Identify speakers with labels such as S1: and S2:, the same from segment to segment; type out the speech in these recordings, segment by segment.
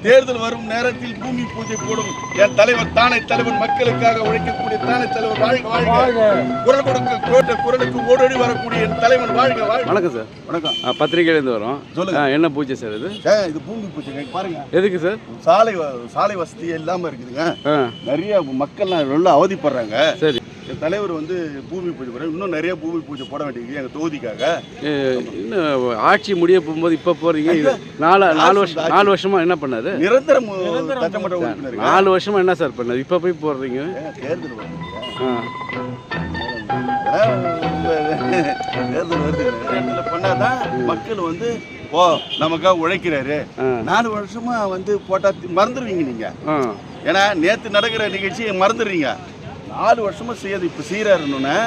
S1: தேர்தல் வரும் நேரத்தில் பூமி பூஜை போடும் என் தலைவர் தானே தலைவன் மக்களுக்காக உழைக்கக்கூடிய தானே தலைவர் வாழ்க வாழ்க. குரல் கொடுக்க குரலுக்கு ஓடோடி வரக்கூடிய என் தலைவன் வாழ்க வாழ்க.
S2: வணக்கம் சார்.
S1: வணக்கம்.
S2: பத்திரிகையிலேருந்து வரோம்.
S1: சொல்லுங்க.
S2: என்ன பூஜை சார் இது?
S1: இது பூமி பூஜை பாருங்க.
S2: எதுக்கு சார்?
S1: சாலை வசதி இல்லாம இருக்குதுங்க. நிறைய மக்கள்லாம் நல்லா அவதிப்படுறாங்க. சரி, என் தலைவர் வந்து பூமி பூஜை போடுறாங்க. இன்னும் நிறைய பூமி பூஜை போட வேண்டியது எங்க தொகுதிக்காக.
S2: இன்னும் ஆட்சி முடிய போகும்போது இப்ப போறீங்க. 4 வருஷமா என்ன பண்ணாரு?
S1: நிரந்தரம் சட்டமன்ற உறுப்பினர்.
S2: 4 வருஷமா என்ன சார் பண்ணாரு? இப்ப போய் போடுறீங்க.
S1: தேர்தல் வருது பண்ணாதான் மக்கள் வந்து ஓ நமக்காக உழைக்கிறாரு. 4 வருஷமா வந்து போட்டா மறந்துடுவீங்க நீங்க. ஏன்னா நேத்து நடக்கிற நிகழ்ச்சி மறந்துடுறீங்க. 4 வருஷமா செய்யாது இப்ப செய்யறாருன்னு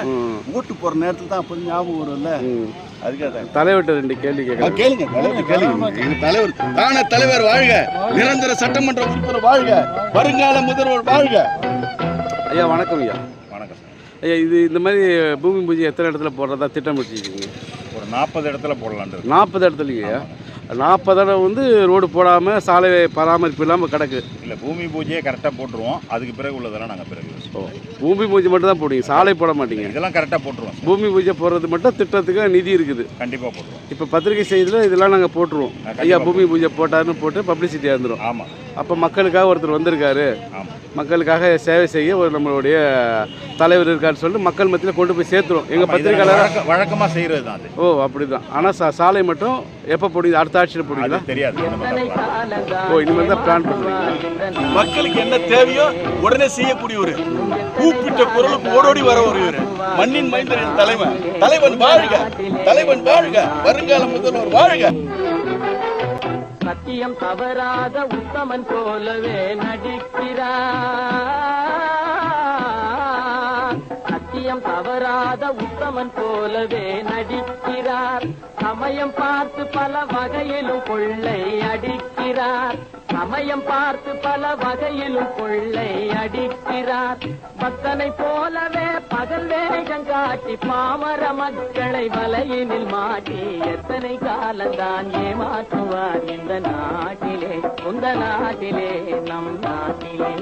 S1: ஓட்டு போற நேரத்துல தான் அப்ப ஞாபகம் வரும்ல. அதுக்காக
S2: தலைவர்கிட்ட 2 கேள்வி கேட்கலாம்.
S1: கேளுங்க. எங்க தலைவர் தானே தலைவர் வாழ்க. நிரந்தர சட்டமன்ற உறுப்பினர் வாழ்க. வருங்கால முதல்வர் வாழ்க.
S2: ஐயா வணக்கம். ஐயா
S1: வணக்கம்
S2: ஐயா. இது இந்த மாதிரி பூமி பூஜை எத்தனை இடத்துல போடுறதா திட்டமிட்டிருக்கீங்க?
S1: ஒரு 40 இடத்துல போடலான்.
S2: 40 இடத்துலயா? 40 இடம் வந்து ரோடு போடாமல் சாலை பராமரிப்பு இல்லாமல் கிடக்கு.
S3: இல்லை, பூமி பூஜையே கரெக்டாக போட்டுருவோம். அதுக்கு பிறகு உள்ளதெல்லாம் நாங்கள் பிறகு
S2: பூமி பூஜை மட்டும் தான் போடுவீங்க, சாலை போட மாட்டீங்க?
S3: இதெல்லாம் கரெக்டாக போட்டுருவோம்.
S2: பூமி பூஜை போடுறது மட்டும் திட்டத்துக்கு நிதி இருக்குது.
S3: கண்டிப்பாக போட்டுருவோம்.
S2: இப்போ பத்திரிகை செய்தியில் இதெல்லாம் நாங்கள் போட்டுருவோம். ஐயா பூமி பூஜை போட்டாருன்னு போட்டு பப்ளிசிட்டியாக இருந்துடும்.
S3: ஆமாம்.
S2: அப்போ மக்களுக்காக ஒருத்தர் வந்திருக்காரு,
S3: ஆமாம்,
S2: மக்களுக்காக சேவை செய்ய ஒரு நம்மளுடைய தலைவர் இருக்காருன்னு சொல்லிட்டு மக்கள் மத்தியில் கொண்டு போய் சேர்த்துரும். எங்கள் பத்திரிகையாளர்
S3: வழக்கமாக செய்கிறது தான் அது.
S2: ஓ அப்படி தான். ஆனால் சாலை மட்டும் எப்போ போடுவீங்க? அடுத்த ஆட்சியில் போடுவீங்களா?
S3: தெரியாது.
S2: ஓ இனிமேல் தான் பிளான் பண்ணுறீங்க.
S1: மக்களுக்கு என்ன தேவையோ உடனே செய்யக்கூடியவர், கூப்பிட்ட குரலுக்கு ஓடோடி வர ஒரு மண்ணின் மைந்தரின் தலைவன் வாழ்க. தலைவன் வாழ்க. வருங்கால முதல்வர் வாழ்க.
S4: சத்தியம் தவறாத உத்தமன் போலவே நடிக்கிறார். சத்தியம் தவறாத உத்தமன் போலவே நடிக்கிறார். சமயம் பார்த்து பல வகையிலும் கொள்ளை அடிக்கிறார். சமயம் பார்த்து பல வகையிலும் கொள்ளை அடிக்கிறார். பக்தனை போலவே பகல் வேகம் காட்டி பாமர மக்களை வலையினில் மாட்டி எத்தனை காலந்தான் ஏமாற்றுவார் இந்த நாட்டிலே, உந்த நாட்டிலே, நம் நாட்டிலே.